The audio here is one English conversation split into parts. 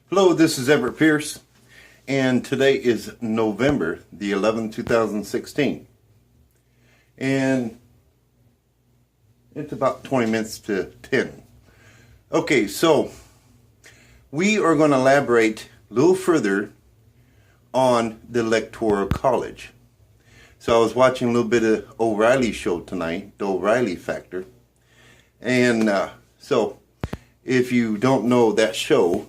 Hello, this is Everett Pierce, and today is November the 11th, 2016. And it's about 20 minutes to 10. Okay, so we are going to elaborate a little further on the Electoral College. So I was watching a little bit of O'Reilly's show tonight, the O'Reilly Factor. And so if you don't know that show,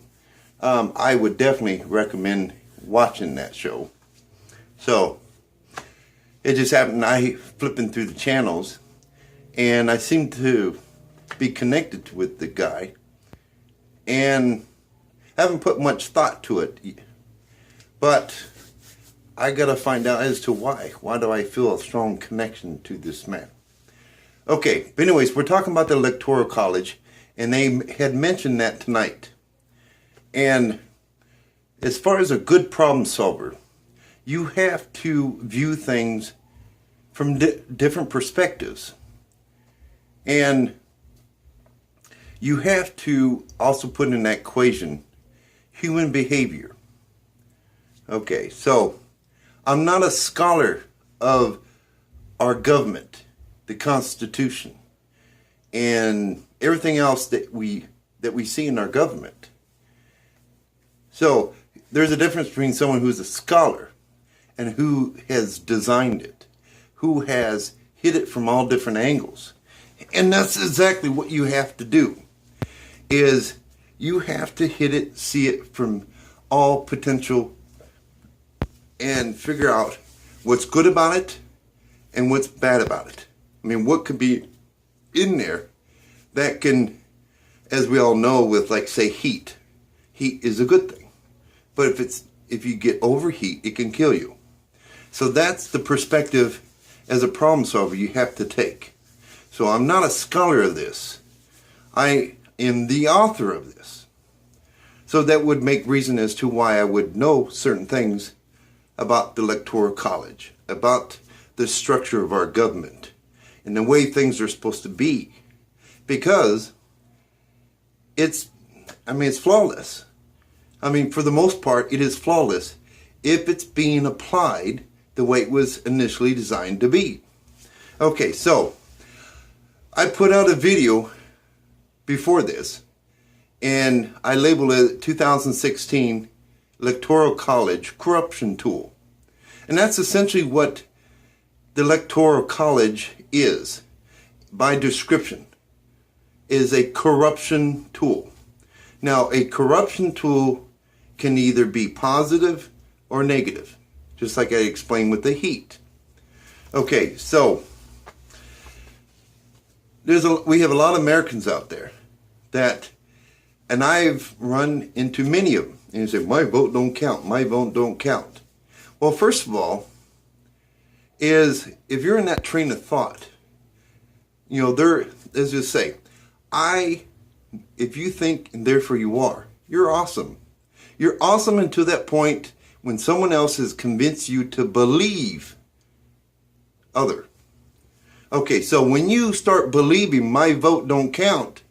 I would definitely recommend watching that show. So it just happened, I flipping through the channels and I seemed to be connected with the guy and haven't put much thought to it, but I gotta find out as to why. Why do I feel a strong connection to this man? Okay, but anyways, we're talking about the Electoral College, and they had mentioned that tonight. And as far as a good problem solver, you have to view things from different perspectives. And you have to also put in that equation human behavior. Okay, so I'm not a scholar of our government, the Constitution, and everything else that we see in our government. So there's a difference between someone who's a scholar and who has designed it, who has hit it from all different angles. And that's exactly what you have to do, is you have to hit it, see it from all potential and figure out what's good about it and what's bad about it. I mean, what could be in there that can, as we all know with, like, say, heat is a good thing. But if you get overheat, it can kill you. So that's the perspective as a problem solver you have to take. So I'm not a scholar of this. I am the author of this. So that would make reason as to why I would know certain things about the Electoral College, about the structure of our government, and the way things are supposed to be. Because it's flawless. I mean, for the most part, it is flawless if it's being applied the way it was initially designed to be. Okay, so I put out a video before this, and I labeled it 2016 Electoral College Corruption Tool. And that's essentially what the Electoral College is, by description, is a corruption tool. Now, a corruption tool can either be positive or negative, just like I explained with the heat. Okay, so we have a lot of Americans out there that, and I've run into many of them, and you say, my vote don't count, my vote don't count. Well, first of all, is if you're in that train of thought, you know, let's just say, if you think and therefore you are, you're awesome. You're awesome until that point when someone else has convinced you to believe other. Okay, so when you start believing my vote don't count,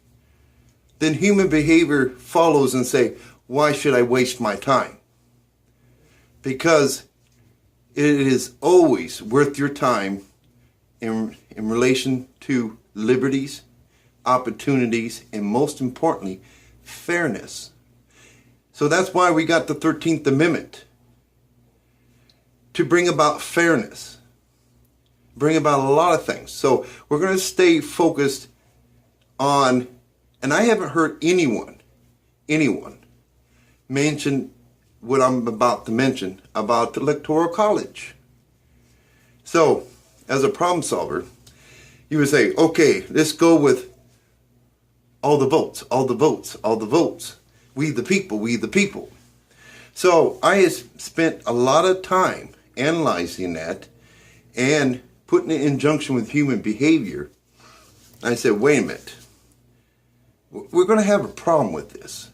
then human behavior follows and say, why should I waste my time? Because it is always worth your time in relation to liberties, opportunities, and most importantly, fairness. So that's why we got the 13th Amendment, to bring about fairness, bring about a lot of things. So we're going to stay focused on, and I haven't heard anyone mention what I'm about to mention about the Electoral College. So as a problem solver, you would say, okay, let's go with all the votes, all the votes, all the votes. We the people, we the people. So I have spent a lot of time analyzing that and putting it in junction with human behavior. I said, wait a minute. We're going to have a problem with this.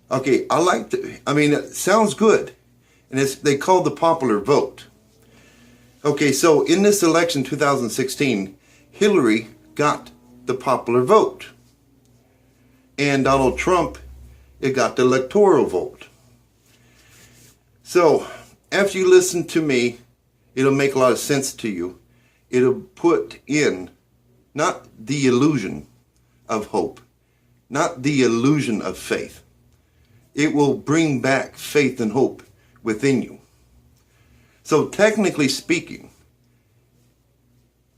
Okay, it sounds good. And they call the popular vote. Okay, so in this election 2016, Hillary got the popular vote. And Donald Trump it got the electoral vote. So after you listen to me, it'll make a lot of sense to you. It'll put in not the illusion of hope, not the illusion of faith. It will bring back faith and hope within you. So technically speaking,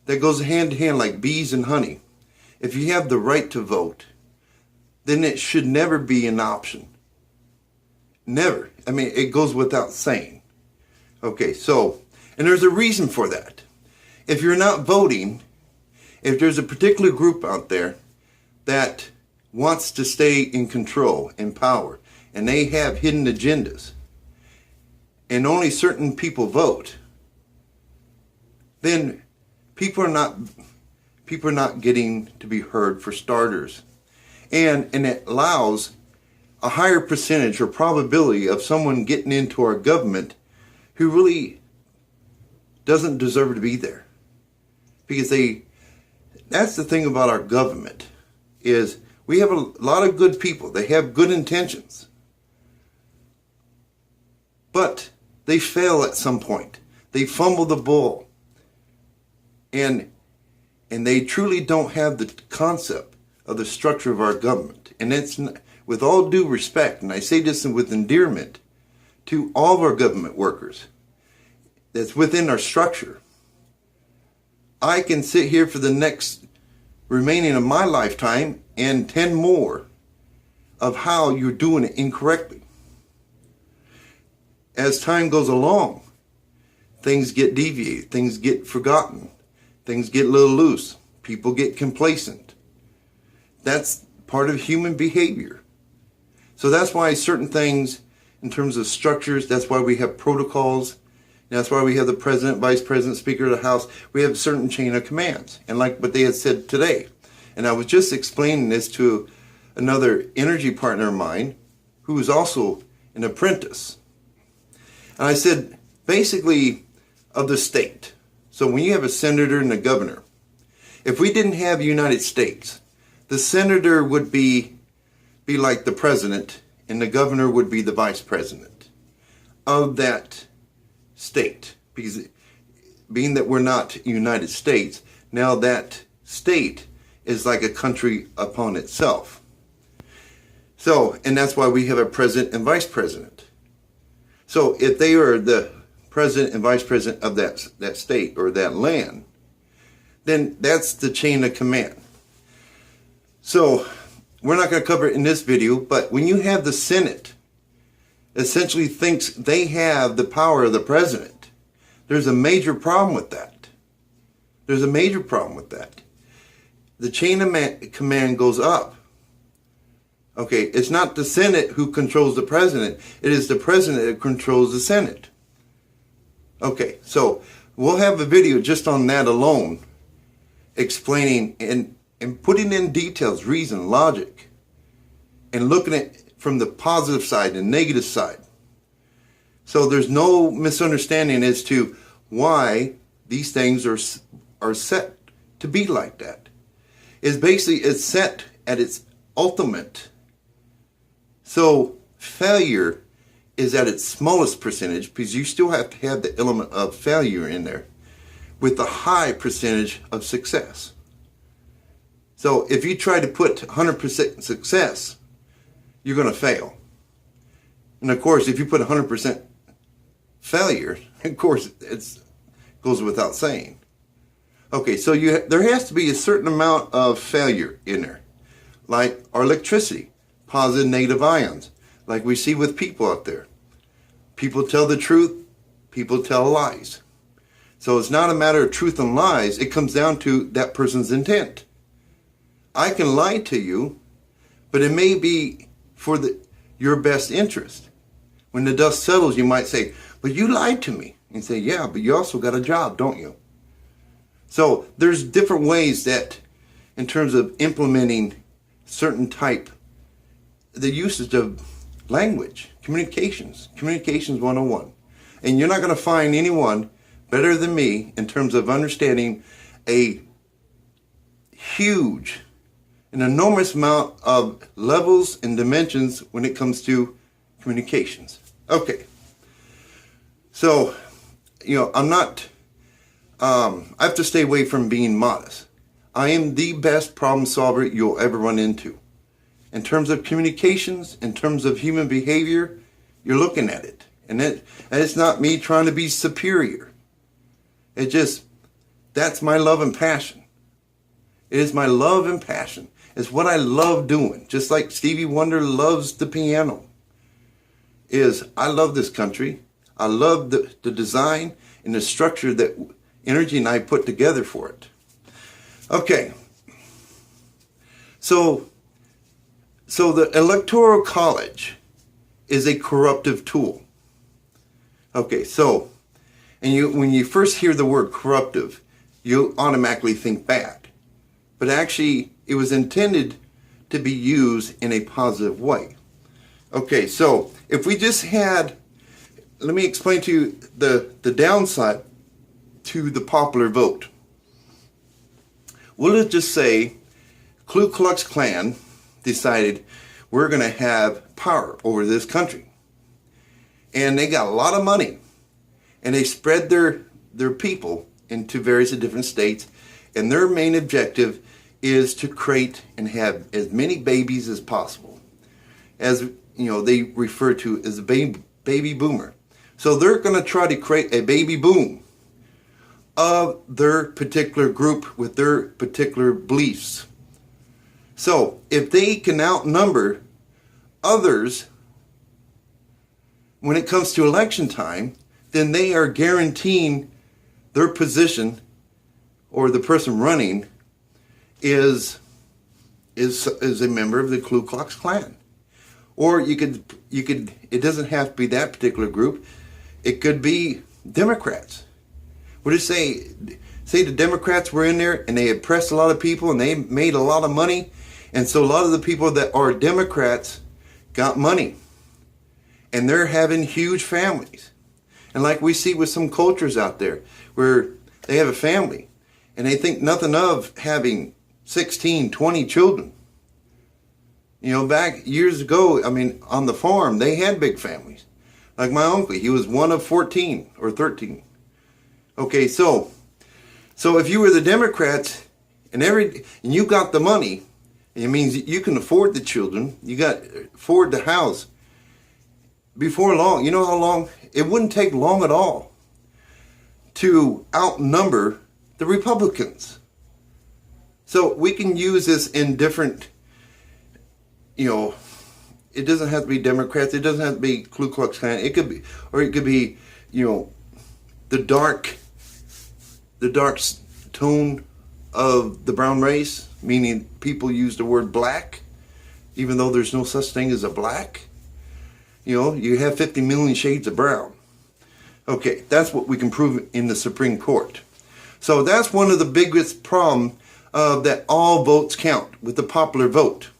that goes hand in hand like bees and honey. If you have the right to vote, then it should never be an option. Never. I mean, it goes without saying. Okay, so, and there's a reason for that. If you're not voting, if there's a particular group out there that wants to stay in control, in power, and they have hidden agendas, and only certain people vote, then people are not getting to be heard, for starters. And it allows a higher percentage or probability of someone getting into our government who really doesn't deserve to be there. Because that's the thing about our government, is we have a lot of good people. They have good intentions. But they fail at some point. They fumble the ball. And they truly don't have the concept of the structure of our government. And it's, with all due respect, and I say this with endearment to all of our government workers, that's within our structure. I can sit here for the next remaining of my lifetime and 10 more of how you're doing it incorrectly. As time goes along, things get deviated, things get forgotten, things get a little loose, people get complacent. That's part of human behavior. So that's why certain things, in terms of structures, that's why we have protocols. That's why we have the president, vice president, speaker of the House. We have a certain chain of commands. And like what they had said today, and I was just explaining this to another energy partner of mine who is also an apprentice. And I said, basically, of the state. So when you have a senator and a governor, if we didn't have the United States, the senator would be like the president, and the governor would be the vice president of that state. Because being that we're not United States, now that state is like a country upon itself. So, and that's why we have a president and vice president. So if they are the president and vice president of that state or that land, then that's the chain of command. So we're not going to cover it in this video, but when you have the Senate essentially thinks they have the power of the president, there's a major problem with that. There's a major problem with that. The chain of command goes up. Okay, it's not the Senate who controls the president. It is the president that controls the Senate. Okay, so we'll have a video just on that alone, explaining and putting in details, reason, logic, and looking at it from the positive side and negative side. So there's no misunderstanding as to why these things are set to be like that. It's set at its ultimate. So failure is at its smallest percentage, because you still have to have the element of failure in there, with a high percentage of success. So if you try to put 100% success, you're going to fail. And of course, if you put 100% failure, of course, it goes without saying. Okay, so there has to be a certain amount of failure in there. Like our electricity, positive, negative ions, like we see with people out there. People tell the truth, people tell lies. So it's not a matter of truth and lies, it comes down to that person's intent. I can lie to you, but it may be for your best interest. When the dust settles, you might say, but you lied to me. And say, yeah, but you also got a job, don't you? So there's different ways that, in terms of implementing certain type, the usage of language, communications 101. And you're not going to find anyone better than me in terms of understanding a huge an enormous amount of levels and dimensions when it comes to communications. Okay. So, I'm not, I have to stay away from being modest. I am the best problem solver you'll ever run into. In terms of communications, in terms of human behavior, you're looking at it. And it's not me trying to be superior. That's my love and passion. It is my love and passion. It's what I love doing. Just like Stevie Wonder loves the piano. I love this country. I love the design and the structure that Energy and I put together for it. Okay. So the Electoral College is a corruptive tool. Okay, so, when you first hear the word corruptive, you automatically think bad. But actually, it was intended to be used in a positive way. Okay, so if we just had, let me explain to you the downside to the popular vote. We'll just say Ku Klux Klan decided we're going to have power over this country. And they got a lot of money. And they spread their people into various different states. And their main objective is to create and have as many babies as possible. As they refer to as a baby boomer. So they're going to try to create a baby boom of their particular group with their particular beliefs. So if they can outnumber others when it comes to election time, then they are guaranteeing their position, or the person running is a member of the Ku Klux Klan. Or you could it doesn't have to be that particular group. It could be Democrats. What do you say the Democrats were in there and they oppressed a lot of people and they made a lot of money, and so a lot of the people that are Democrats got money. And they're having huge families. And like we see with some cultures out there where they have a family and they think nothing of having 16, 20 children. Back years ago, on the farm, they had big families. Like my uncle, he was one of 14 or 13. Okay, so if you were the Democrats and you got the money, it means you can afford the children, you got afford the house. Before long, you know how long? It wouldn't take long at all to outnumber the Republicans. So we can use this in different, it doesn't have to be Democrats, it doesn't have to be Ku Klux Klan, it could be the dark tone of the brown race, meaning people use the word black, even though there's no such thing as a black. You have 50 million shades of brown. Okay, that's what we can prove in the Supreme Court. So that's one of the biggest problems that all votes count with the popular vote.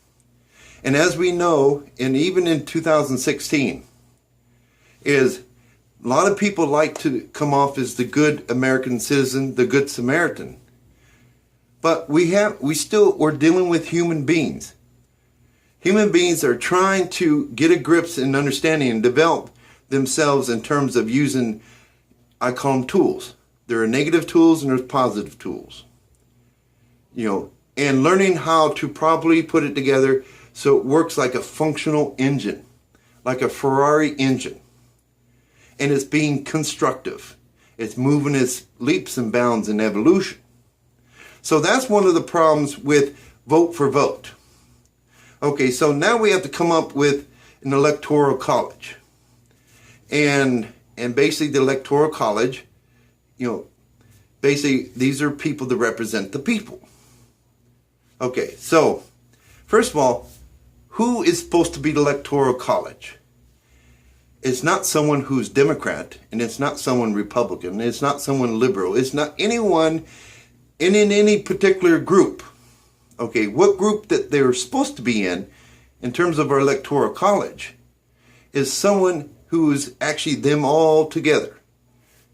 And as we know, and even in 2016, is a lot of people like to come off as the good American citizen, the good Samaritan. But we're dealing with human beings. Human beings are trying to get a grip and understanding and develop themselves in terms of using, I call them tools. There are negative tools and there's positive tools. And learning how to properly put it together so it works like a functional engine, like a Ferrari engine. And it's being constructive. It's moving its leaps and bounds in evolution. So that's one of the problems with vote for vote. Okay, so now we have to come up with an Electoral College. And basically the Electoral College, basically these are people that represent the people. Okay, so first of all, who is supposed to be the Electoral College? It's not someone who's Democrat, and it's not someone Republican, it's not someone liberal, it's not anyone in any particular group. Okay, what group that they're supposed to be in terms of our Electoral College, is someone who is actually them all together.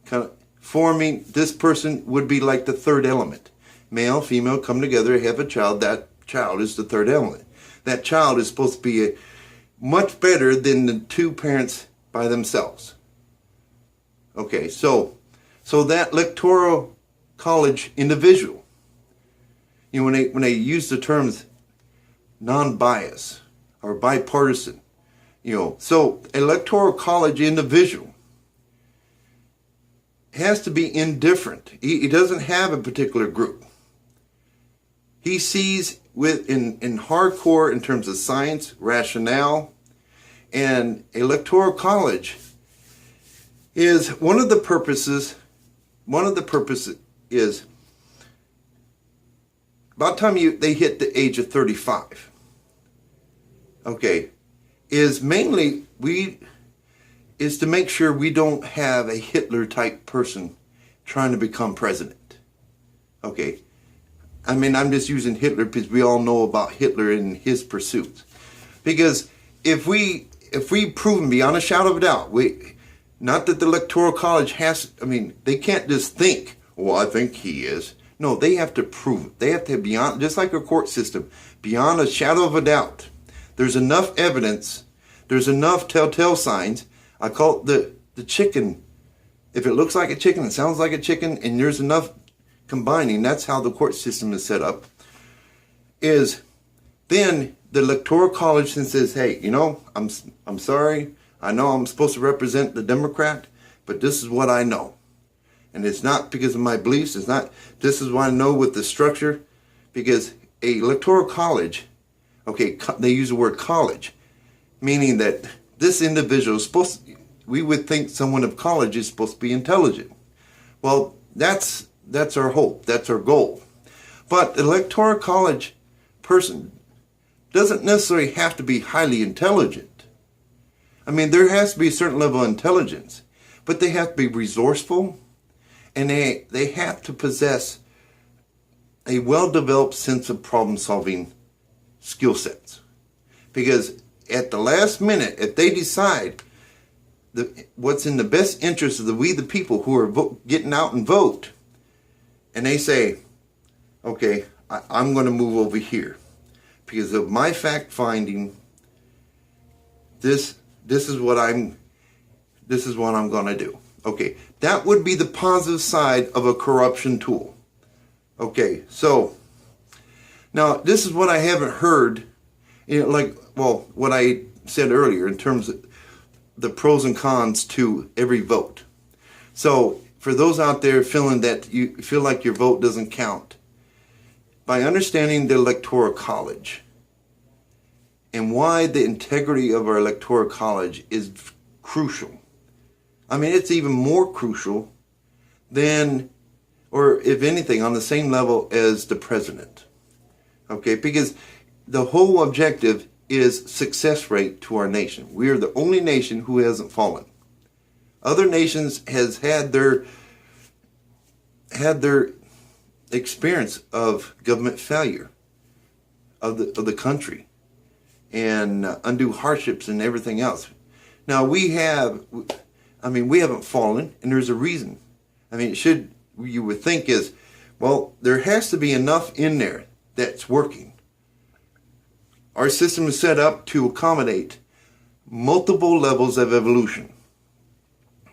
Kind of forming, this person would be like the third element. Male, female, come together, have a child, that child is the third element. That child is supposed to be much better than the two parents by themselves. Okay, so that Electoral College individual, when they use the terms non-bias or bipartisan, so Electoral College individual has to be indifferent. He doesn't have a particular group. He sees in hardcore in terms of science, rationale, and Electoral College is one of the purposes is about the time they hit the age of 35. Okay, is mainly is to make sure we don't have a Hitler type person trying to become president. Okay, I mean, I'm just using Hitler because we all know about Hitler and his pursuits. Because if we prove beyond a shadow of a doubt, not that the Electoral College they can't just think, well, I think he is. No, they have to prove it. They have to beyond, just like a court system, beyond a shadow of a doubt. There's enough evidence. There's enough telltale signs. I call it the chicken. If it looks like a chicken, it sounds like a chicken, and there's enough combining, that's how the court system is set up, is then the Electoral College then says, hey, I'm sorry, I know I'm supposed to represent the Democrat, but this is what I know. And it's not because of my beliefs, this is what I know with the structure, because a Electoral College, okay, they use the word college, meaning that this individual is we would think someone of college is supposed to be intelligent. Well, that's our hope. That's our goal. But the Electoral College person doesn't necessarily have to be highly intelligent. I mean, there has to be a certain level of intelligence, but they have to be resourceful, and they have to possess a well-developed sense of problem-solving skill sets. Because at the last minute, if they decide what's in the best interest of the people who are getting out and vote, and they say, okay, I'm going to move over here because of my fact finding. This is what I'm going to do. Okay, that would be the positive side of a corruption tool. Okay, so now this is what I haven't heard, what I said earlier in terms of the pros and cons to every vote. So for those out there feeling that you feel like your vote doesn't count, by understanding the Electoral College and why the integrity of our Electoral College is crucial. I mean, it's even more crucial than, or if anything, on the same level as the president. Okay, because the whole objective is success rate to our nation. We are the only nation who hasn't fallen. Other nations has had their experience of government failure of the country and undue hardships and everything else. Now we haven't fallen, and there's a reason. I mean, you would think is, well, there has to be enough in there that's working. Our system is set up to accommodate multiple levels of evolution.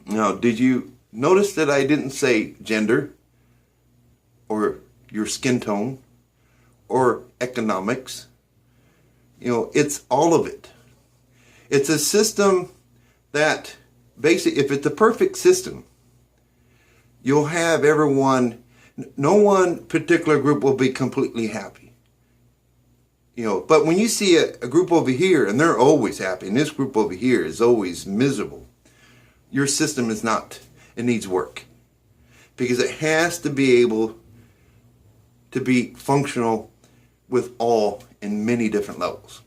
Now, did you notice that I didn't say gender or your skin tone or economics? It's all of it. It's a system that basically, if it's a perfect system, you'll have everyone, no one particular group will be completely happy. But when you see a group over here and they're always happy, and this group over here is always miserable, your system is not. It needs work. Because it has to be able to be functional with all in many different levels.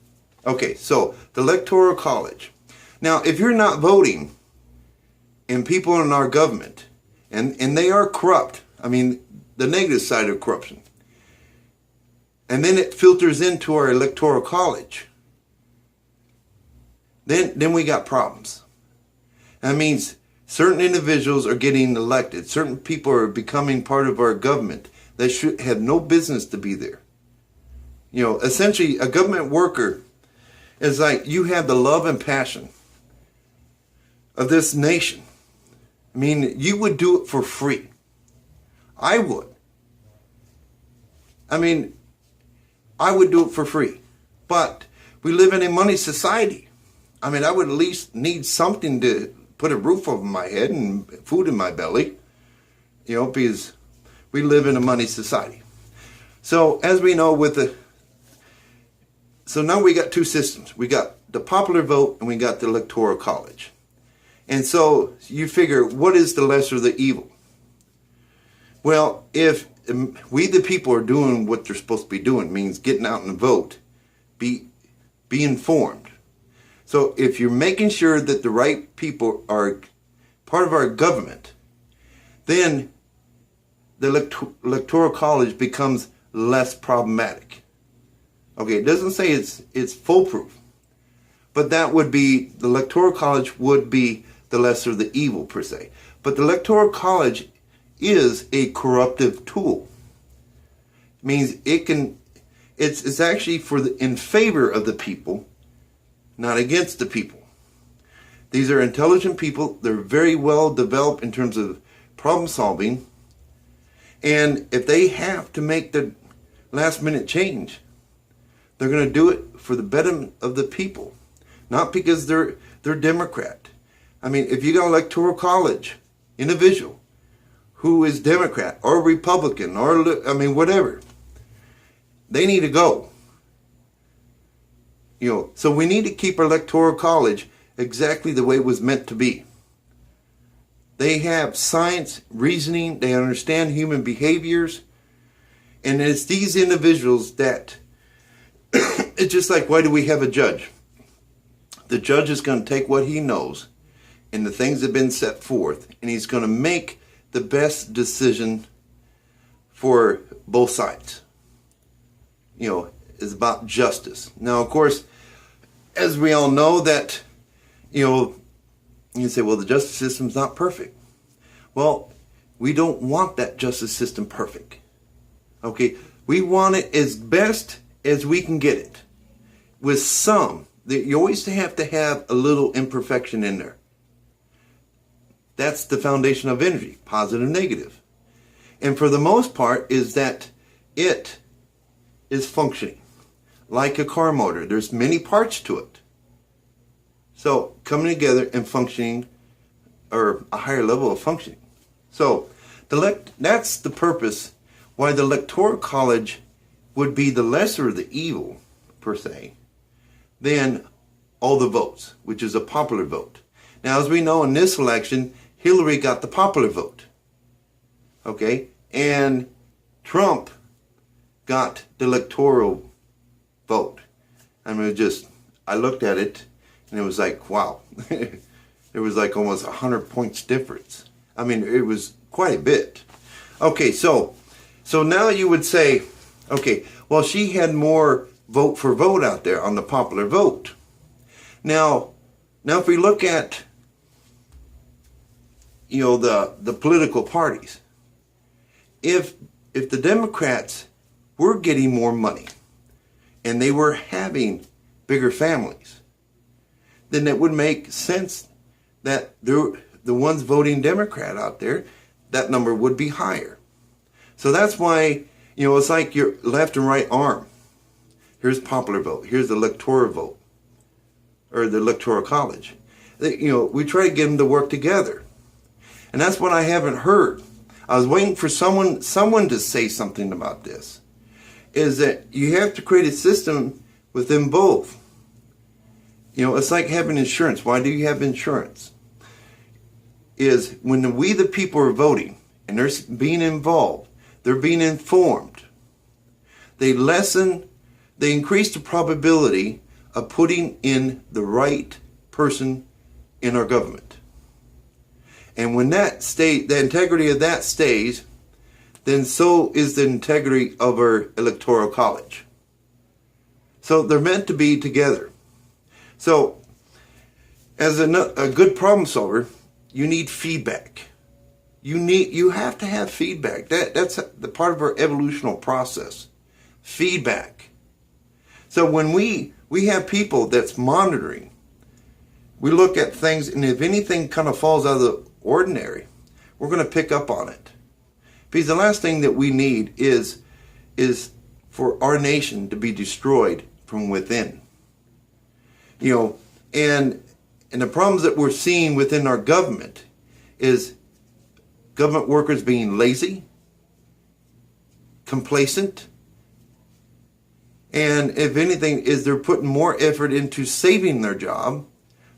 Okay, so the Electoral College. Now, if you're not voting, and people in our government, and they are corrupt, I mean, the negative side of corruption, and then it filters into our Electoral College, then we got problems. That means certain individuals are getting elected. Certain people are becoming part of our government that should have no business to be there. Essentially a government worker is like you have the love and passion of this nation. I mean, you would do it for free. I would. I mean, I would do it for free. But we live in a money society. I mean, I would at least need something to put a roof over my head and food in my belly, because we live in a money society. So as we know so now we got two systems. We got the popular vote and we got the Electoral College. And so you figure, what is the lesser of the evil? Well, if we the people are doing what they're supposed to be doing, means getting out and vote, be informed. So if you're making sure that the right people are part of our government, then the Electoral College becomes less problematic. Okay, it doesn't say it's foolproof, but that would be, the Electoral College would be the lesser of the evil per se. But the Electoral College is a corruptive tool. It means it's actually in favor of the people, not against the people. These are intelligent people. They're very well developed in terms of problem solving. And if they have to make the last minute change, they're going to do it for the betterment of the people, not because they're Democrat. I mean, if you got an Electoral College individual who is Democrat or Republican or, whatever, they need to go. So we need to keep our Electoral College exactly the way it was meant to be. They have science, reasoning, they understand human behaviors, and it's these individuals that, it's just like, why do we have a judge? The judge is going to take what he knows and the things that have been set forth, and he's going to make the best decision for both sides. It's about justice. Now, of course, as we all know that, you say, well, the justice system's not perfect. Well, we don't want that justice system perfect. Okay, we want it as best as we can get it. With some, you always have to have a little imperfection in there. That's the foundation of energy, positive, negative. And for the most part is that it is functioning like a car motor. There's many parts to it. So coming together and functioning, or a higher level of functioning. So that's the purpose why the Electoral College would be the lesser of the evil, per se, than all the votes, which is a popular vote. Now, as we know, in this election, Hillary got the popular vote. Okay? And Trump got the electoral vote. I looked at it, and it was like, wow. There was like almost 100 points difference. I mean, it was quite a bit. Okay, so now you would say, okay, well, she had more vote for vote out there on the popular vote. Now if we look at, the political parties, if the Democrats were getting more money and they were having bigger families, then it would make sense that the ones voting Democrat out there, that number would be higher. So that's why, it's like your left and right arm. Here's popular vote. Here's the electoral vote, or the Electoral College. We try to get them to work together. And that's what I haven't heard. I was waiting for someone to say something about this. Is that you have to create a system within both. It's like having insurance. Why do you have insurance? Is when we the people are voting and they're being involved, they're being informed. They increase the probability of putting in the right person in our government. And when the integrity of that stays, then so is the integrity of our Electoral College. So they're meant to be together. So as a good problem solver, you need feedback. You have to have feedback. That's the part of our evolutional process. Feedback. So when we have people that's monitoring, we look at things, and if anything kind of falls out of the ordinary, we're going to pick up on it. Because the last thing that we need is for our nation to be destroyed from within. You know, and the problems that we're seeing within our government is government workers being lazy, complacent, and if anything, is they're putting more effort into saving their job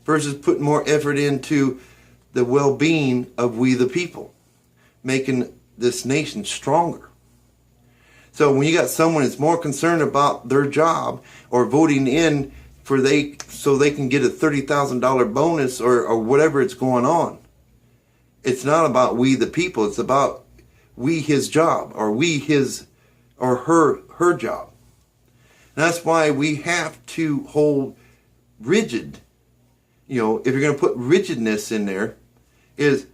versus putting more effort into the well-being of we the people, making this nation stronger. So when you got someone that's more concerned about their job or voting in so they can get a $30,000 bonus or whatever it's going on, it's not about we the people. It's about we his job or we his or her job. And that's why we have to hold rigid. You know, if you're going to put rigidness in there, is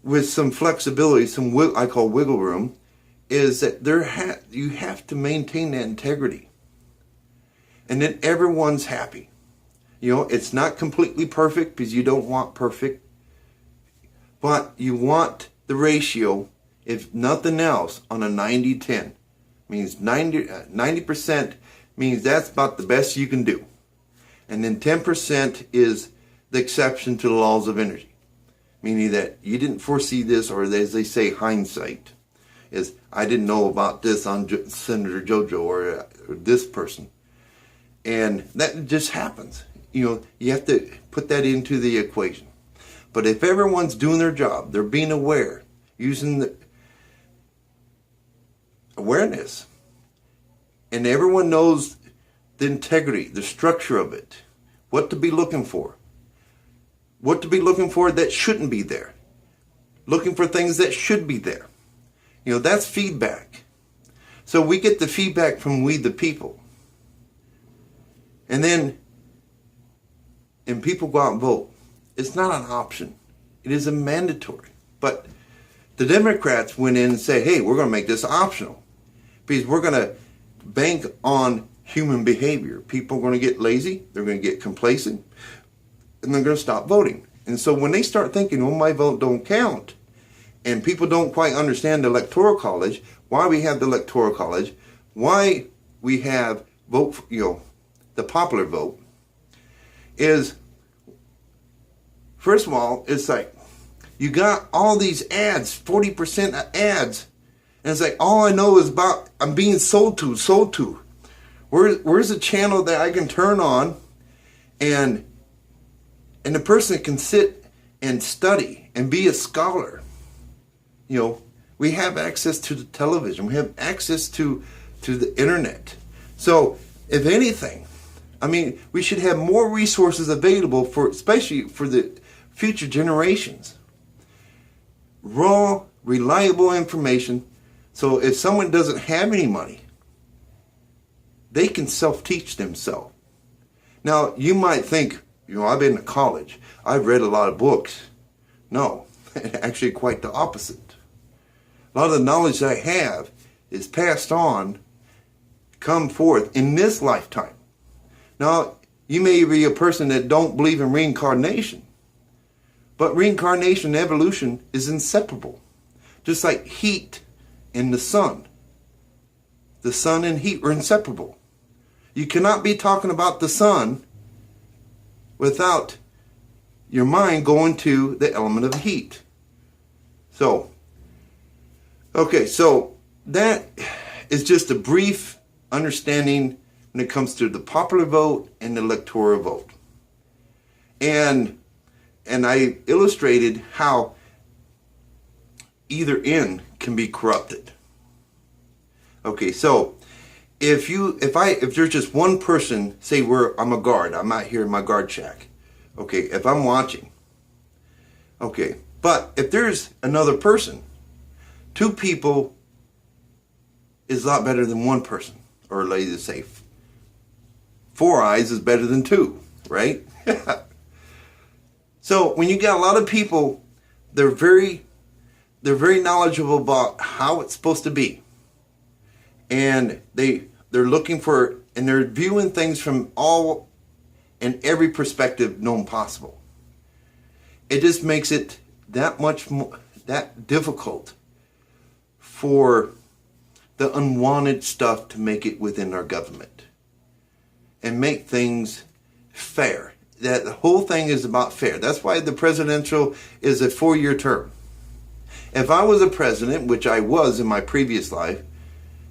with some flexibility, some I call wiggle room, is that you have to maintain that integrity. And then everyone's happy. You know, it's not completely perfect because you don't want perfect. But you want the ratio, if nothing else, on a 90-10. Means 90% means that's about the best you can do. And then 10% is the exception to the laws of energy. Meaning that you didn't foresee this, or as they say, hindsight. Is I didn't know about this on Senator JoJo or this person. And that just happens. You know, you have to put that into the equation. But if everyone's doing their job, they're being aware, using the awareness, and everyone knows the integrity, the structure of it, what to be looking for, what to be looking for that shouldn't be there, looking for things that should be there. You know, that's feedback. So we get the feedback from we the people. And then, and people go out and vote. It's not an option. It is a mandatory. But the Democrats went in and say, hey, we're going to make this optional. Because we're going to bank on human behavior. People are going to get lazy. They're going to get complacent. And they're going to stop voting. And so when they start thinking, well, my vote don't count, and people don't quite understand the Electoral College, why we have the Electoral College, why we have vote, the popular vote, is, first of all, it's like, you got all these ads, 40% ads, and it's like, all I know is about, I'm being sold to. Where's a channel that I can turn on, and the person can sit and study and be a scholar. You know, we have access to the television. We have access to the internet. So, if anything, I mean, we should have more resources available especially for the future generations. Raw, reliable information. So if someone doesn't have any money, they can self-teach themselves. Now, you might think, I've been to college. I've read a lot of books. No, actually quite the opposite. A lot of the knowledge I have is passed on, come forth in this lifetime. Now, you may be a person that don't believe in reincarnation, but reincarnation and evolution is inseparable. Just like heat and the sun. The sun and heat are inseparable. You cannot be talking about the sun without your mind going to the element of heat. So, okay, so that is just a brief understanding when it comes to the popular vote and the electoral vote. And I illustrated how either end can be corrupted. Okay, so if there's just one person, say I'm a guard, I'm out here in my guard shack. Okay, if I'm watching. Okay, but if there's another person, two people is a lot better than one person. Or let's say 4 eyes is better than 2, right? So when you got a lot of people, they're very knowledgeable about how it's supposed to be. And they they're looking for, and they're viewing things from all and every perspective known possible. It just makes it that much more, that difficult for the unwanted stuff to make it within our government and make things fair. That the whole thing is about fair. That's why the presidential is a 4-year term. If I was a president, which I was in my previous life,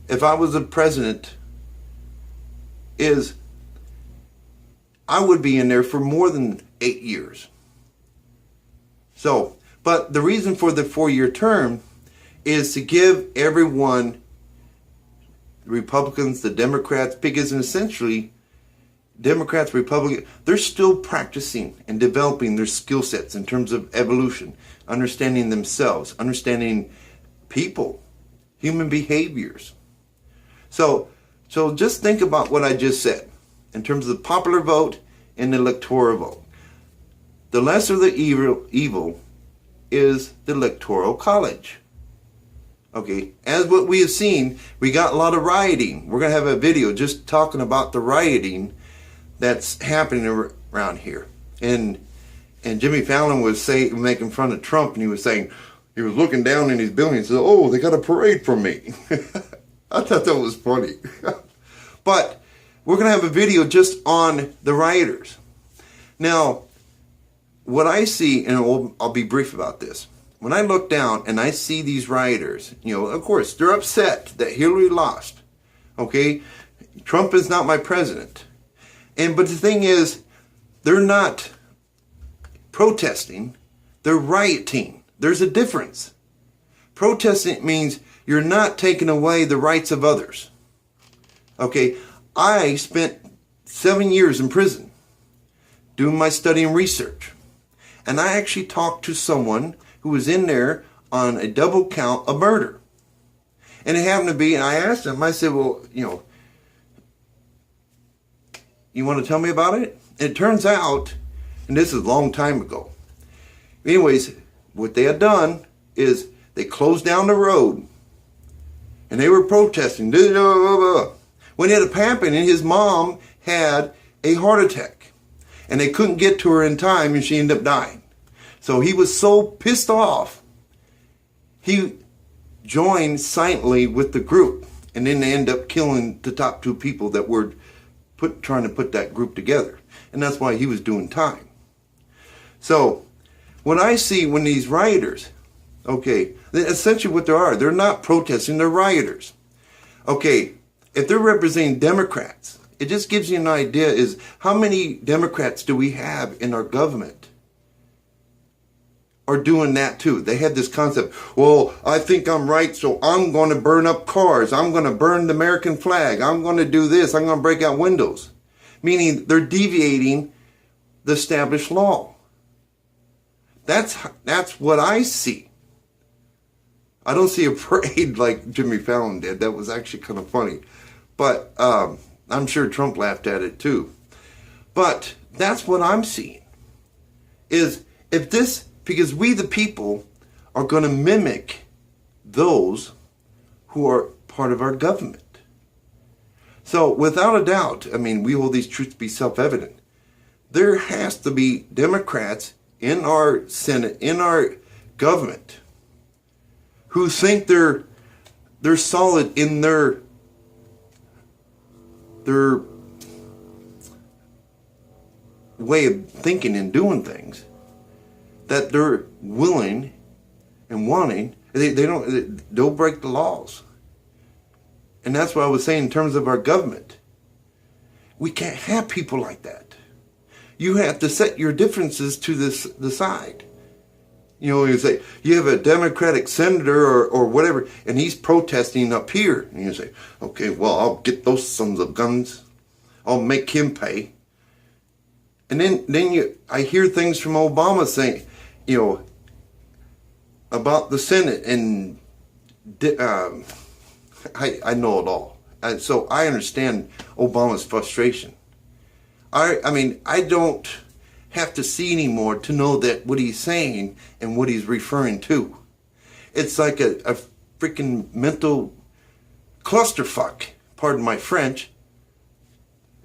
if I was a president, I would be in there for more than 8 years. So, but the reason for the 4-year term is to give everyone, the Republicans, the Democrats, because essentially Democrats, Republicans, they're still practicing and developing their skill sets in terms of evolution, understanding themselves, understanding people, human behaviors. So just think about what I just said in terms of the popular vote and the electoral vote. The lesser the evil is the Electoral College. Okay, as what we have seen, we got a lot of rioting. We're going to have a video just talking about the rioting that's happening around here. And Jimmy Fallon was making fun of Trump, and he was saying, he was looking down in his building and said, "Oh, they got a parade for me." I thought that was funny. But we're going to have a video just on the rioters. Now, what I see, and I'll be brief about this. When I look down and I see these rioters, of course, they're upset that Hillary lost. Okay? Trump is not my president. But the thing is, they're not protesting, they're rioting. There's a difference. Protesting means you're not taking away the rights of others. Okay? I spent 7 years in prison doing my study and research. And I actually talked to someone who was in there on a double count of murder. And it happened to be, and I asked him, I said, well, you want to tell me about it? And it turns out, and this is a long time ago. Anyways, what they had done is they closed down the road and they were protesting. When it ended up happening, his mom had a heart attack and they couldn't get to her in time and she ended up dying. So he was so pissed off, he joined silently with the group, and then they ended up killing the top 2 people that were trying to put that group together. And that's why he was doing time. So what I see when these rioters, okay, essentially what they're not protesting, they're rioters. Okay, if they're representing Democrats, it just gives you an idea is how many Democrats do we have in our government are doing that too. They had this concept, well, I think I'm right, so I'm going to burn up cars. I'm going to burn the American flag. I'm going to do this. I'm going to break out windows. Meaning they're deviating the established law. That's what I see. I don't see a parade like Jimmy Fallon did. That was actually kind of funny. But I'm sure Trump laughed at it too. But that's what I'm seeing. Is if this, because we the people are going to mimic those who are part of our government. So without a doubt, I mean, we hold these truths to be self-evident. There has to be Democrats in our Senate, in our government, who think they're solid in their way of thinking and doing things, that they're willing and wanting, they'll break the laws. And that's what I was saying in terms of our government. We can't have people like that. You have to set your differences to the side. You say, you have a Democratic senator or whatever, and he's protesting up here. And you say, okay, well, I'll get those sons of guns. I'll make him pay. And then I hear things from Obama saying, about the Senate, and I know it all. So I understand Obama's frustration. I mean, I don't have to see anymore to know that what he's saying and what he's referring to. It's like a freaking mental clusterfuck pardon my French.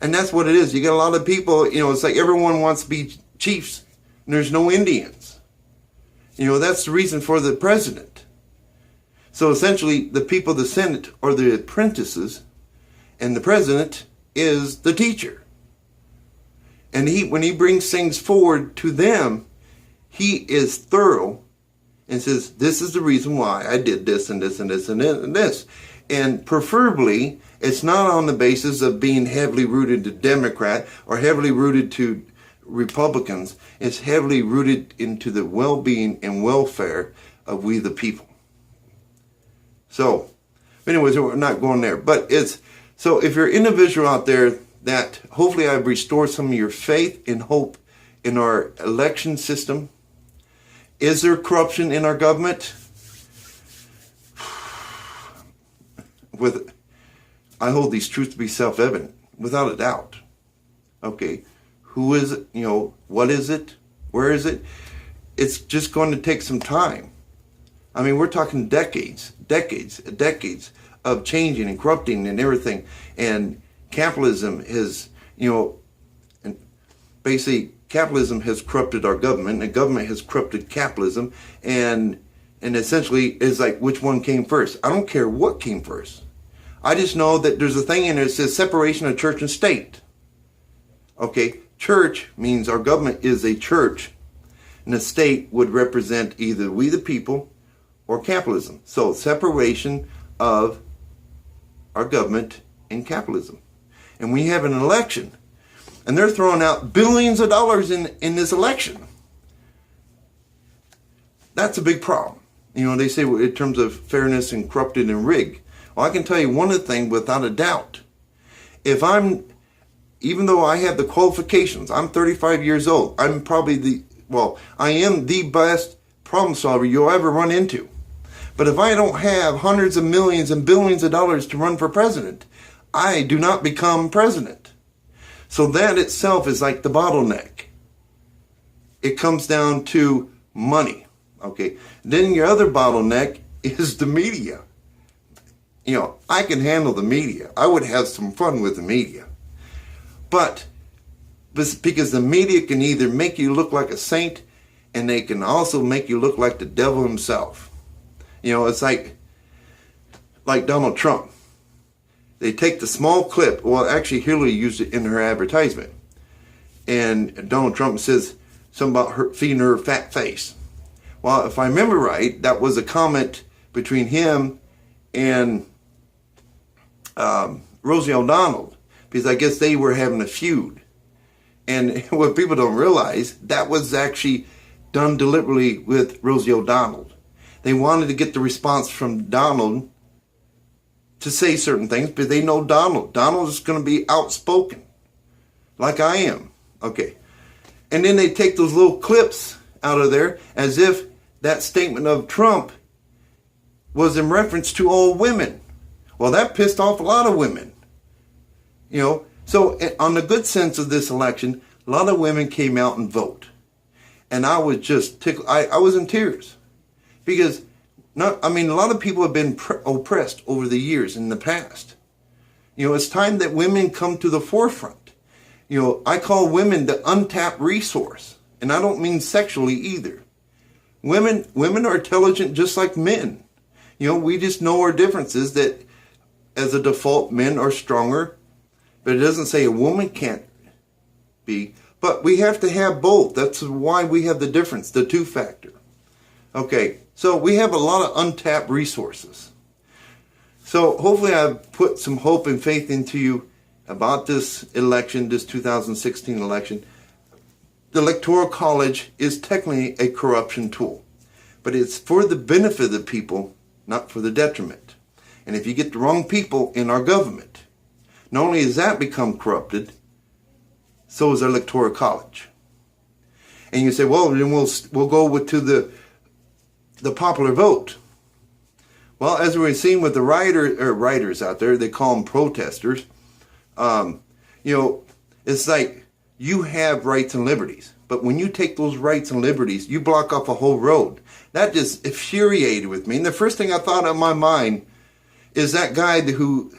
And that's what it is. You get a lot of people, it's like everyone wants to be chiefs, and there's no Indians. That's the reason for the president. So essentially, the people of the Senate are the apprentices, and the president is the teacher. And when he brings things forward to them, he is thorough and says, this is the reason why I did this and this and this and this and this. And preferably, it's not on the basis of being heavily rooted to Democrat or heavily rooted to Republicans. It's heavily rooted into the well-being and welfare of we the people. So, anyways, we're not going there. But so if you're an individual out there that hopefully I've restored some of your faith and hope in our election system. Is there corruption in our government? I hold these truths to be self-evident, without a doubt. Okay, who is it? What is it? Where is it? It's just going to take some time. I mean, we're talking decades of changing and corrupting and everything. And capitalism has, and basically capitalism has corrupted our government, and the government has corrupted capitalism, and essentially it's like, which one came first? I don't care what came first. I just know that there's a thing in there that says separation of church and state. Okay, church means our government is a church, and the state would represent either we the people or capitalism. So separation of our government and capitalism. And we have an election, and they're throwing out billions of dollars in this election. That's a big problem. They say in terms of fairness and corrupted and rigged. Well, I can tell you one of the things without a doubt. Even though I have the qualifications, I'm 35 years old. I'm probably I am the best problem solver you'll ever run into. But if I don't have hundreds of millions and billions of dollars to run for president, I do not become president. So that itself is like the bottleneck. It comes down to money. Okay. Then your other bottleneck is the media. I can handle the media. I would have some fun with the media. But because the media can either make you look like a saint, and they can also make you look like the devil himself. It's like Donald Trump. They take the small clip. Well, actually, Hillary used it in her advertisement. And Donald Trump says something about her feeding her fat face. Well, if I remember right, that was a comment between him and Rosie O'Donnell, because I guess they were having a feud. And what people don't realize, that was actually done deliberately with Rosie O'Donnell. They wanted to get the response from Donald to say certain things, but they know Donald. Donald is going to be outspoken, like I am. Okay. And then they take those little clips out of there as if that statement of Trump was in reference to all women. Well, that pissed off a lot of women. So on the good sense of this election, a lot of women came out and vote. And I was just tickled. I was in tears. Because, a lot of people have been oppressed over the years in the past. It's time that women come to the forefront. I call women the untapped resource. And I don't mean sexually either. Women are intelligent just like men. We just know our differences, that as a default, men are stronger. But it doesn't say a woman can't be. But we have to have both. That's why we have the difference, the two factor. Okay, so we have a lot of untapped resources. So hopefully I've put some hope and faith into you about this election, this 2016 election. The Electoral College is technically a corruption tool, but it's for the benefit of the people, not for the detriment. And if you get the wrong people in our government, not only has that become corrupted, so is our Electoral College. And you say, well, then we'll go to the popular vote. Well, as we've seen with the writers out there, they call them protesters. It's like you have rights and liberties, but when you take those rights and liberties, you block off a whole road. That just infuriated with me. And the first thing I thought of my mind is that guy who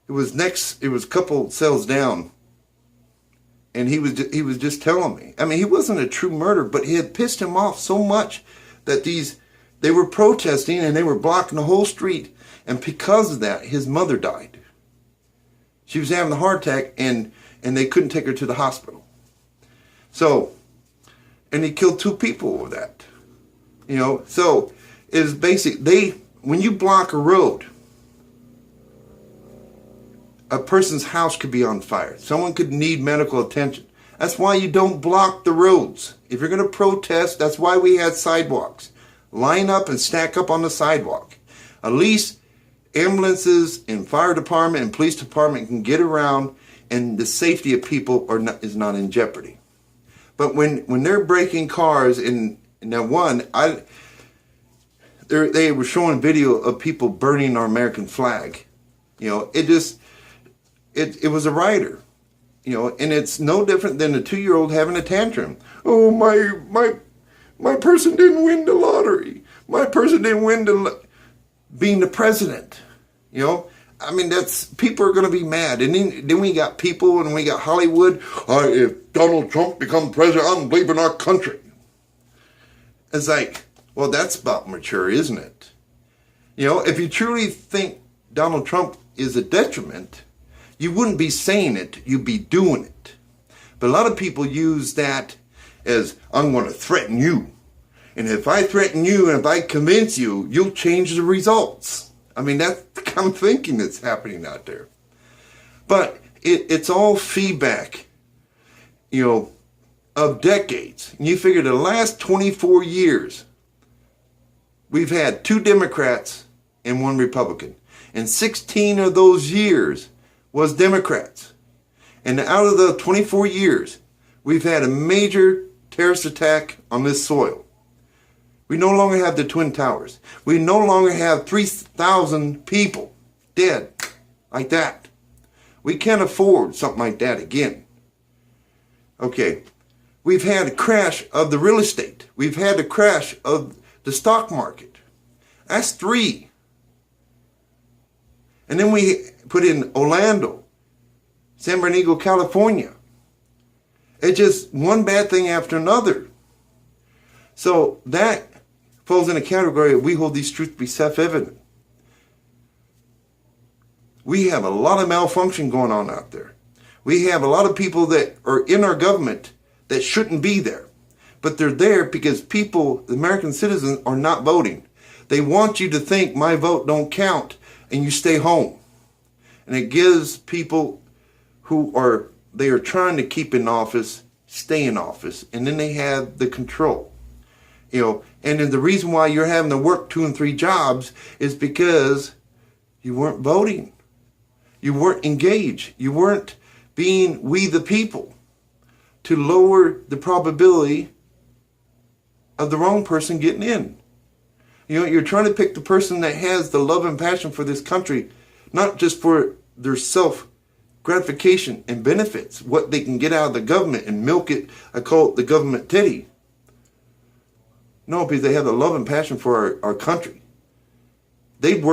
It was a couple cells down. And he was just telling me. I mean, he wasn't a true murderer, but he had pissed him off so much that they were protesting and they were blocking the whole street. And because of that, his mother died. She was having a heart attack and they couldn't take her to the hospital. So, and he killed 2 people over that. You know, so it's basic. When you block a road, a person's house could be on fire. Someone could need medical attention. That's why you don't block the roads. If you're going to protest, that's why we had sidewalks. Line up and stack up on the sidewalk. At least ambulances and fire department and police department can get around and the safety of people is not in jeopardy. But when they're breaking cars in that one, they were showing video of people burning our American flag. You know, it was a rioter. You know, and it's no different than a 2-year-old having a tantrum. Oh, my person didn't win the lottery. My person didn't win being the president. You know, I mean, people are going to be mad. And then we got people and we got Hollywood. If Donald Trump becomes president, I'm leaving our country. It's like, well, that's about mature, isn't it? You know, if you truly think Donald Trump is a detriment, you wouldn't be saying it, you'd be doing it. But a lot of people use that as, I'm going to threaten you. And if I threaten you and if I convince you, you'll change the results. I mean, that's the kind of thinking that's happening out there. But it's all feedback, you know, of decades. And you figure the last 24 years, we've had 2 Democrats and 1 Republican. And 16 of those years was Democrats. And out of the 24 years, we've had a major terrorist attack on this soil. We no longer have the Twin Towers. We no longer have 3,000 people dead like that. We can't afford something like that again. Okay, we've had a crash of the real estate. We've had a crash of the stock market. That's 3. And then we put in Orlando, San Bernardino, California. It's just one bad thing after another. So that falls in a category of we hold these truths to be self-evident. We have a lot of malfunction going on out there. We have a lot of people that are in our government that shouldn't be there. But they're there because people, the American citizens, are not voting. They want you to think my vote don't count and you stay home. And it gives people they are trying to keep in office, stay in office, and then they have the control. You know, and then the reason why you're having to work 2 and 3 jobs is because you weren't voting. You weren't engaged. You weren't being we the people to lower the probability of the wrong person getting in. You know, you're trying to pick the person that has the love and passion for this country, not just for their self-gratification and benefits, what they can get out of the government and milk it, I call it the government titty. No, because they have the love and passion for our country. They'd work